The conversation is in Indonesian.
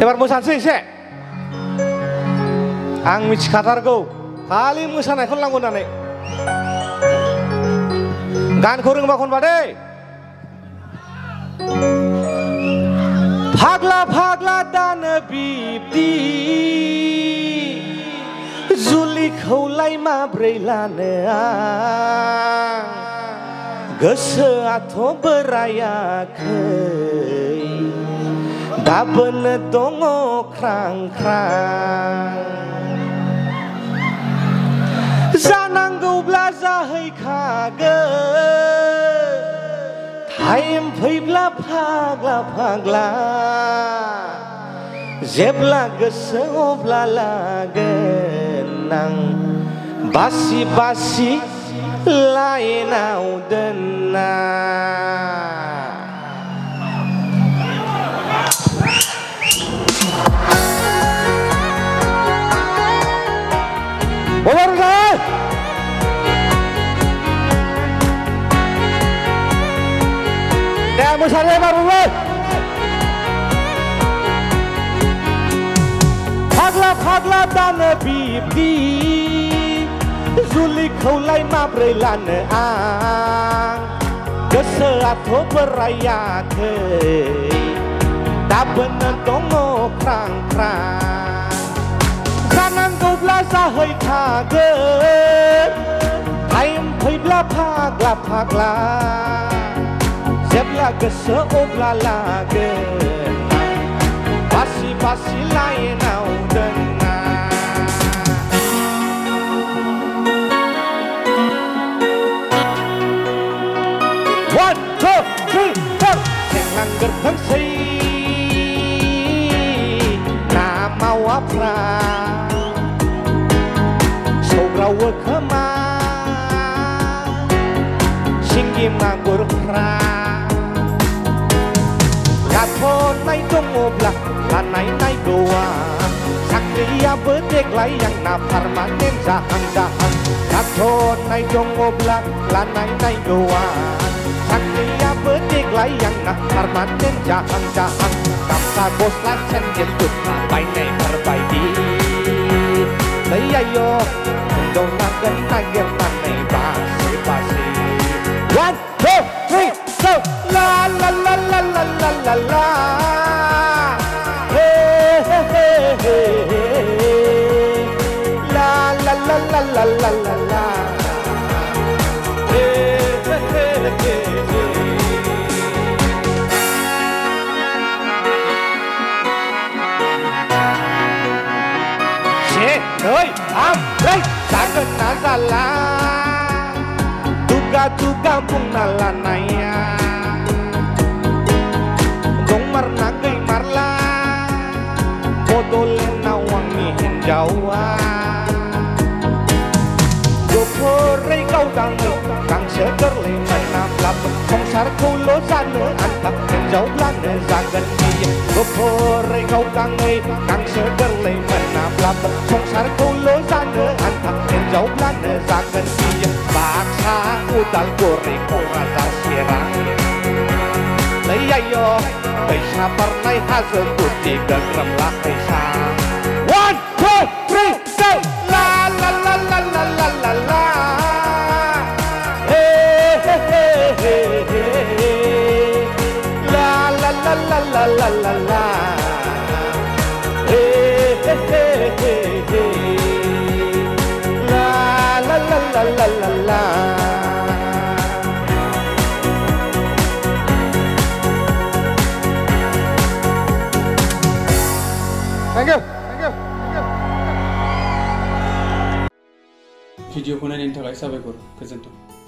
एबार मोसानोसै एसे आं मिथिखाथारगौ खालि मोसानायखौ नांगौ होननानै गानखौ रोंबा खनबा दै फाग्ला फाग्ला दानो बिब्दि जुलिखौलाय माब्रै लानो आं गोसोआथ' बोरायाखै दाबोनो दङ ख्रां ख्रां जानांगौब्ला जाहैखागोन टाइम फैब्ला फाग्ला फाग्ला जेब्ला गोसो अब्ला लागोन आं बासि बासि लाइनाव दोनना deh mosanya baru फाग्ला फाग्ला दानो बिब्दि जुलिखौलाय माब्रै लानो आं गोसोआथ' बोरायाखै दाबोनो दङ ख्रां ख्रां जानांगौब्ला जाहैखागोन टाइम फैब्ला फाग्ला फाग्ला जेब्ला गोसो अब्ला लागोन बासि बासि लाइनाव दोनना One, two, three, four Senanggertensै namawapra Saugrawo kema Singgi magurpra Katonai dongobla lanai doa Sakria bedeklai yang na permanen jahang-jahang Katonai dongobla lanai doa Sakria bedeklai yang na permanen jahang-jahang Kapsa bos lasen jentut bainai perbaiki Layayo Dondakan nagir manai basi-basi One, two, three, go! La la la la la la la la Hey, hey, hey, hey, hey La la la la la la la la Hey, hey, hey, hey, hey Shit, ơi, đây, jangan nazalah Duga-duga pung nalanaya Dongmar nagai marla Bodole nawang mihin jawa Dopore kau dangu Kang segerle menamlap Songsar kulo zane Antak menjauh lane zagan dia Dopore kau dangu Kang segerle menamlap Songsar kulo zane Antak menjauh lane zagan dia Baksa udal goreng rasa sirang Layayo Baisa partai hasil putih gegram lah baisa One, two, three, go! La la la la la la la la Hey, hey, hey, hey, hey La la la la la la la la Hey, hey, hey, hey, hey La la la la la la la Thank you. Thank you. Thank you. Video ko nanin tagay sabi ko. Goodbye.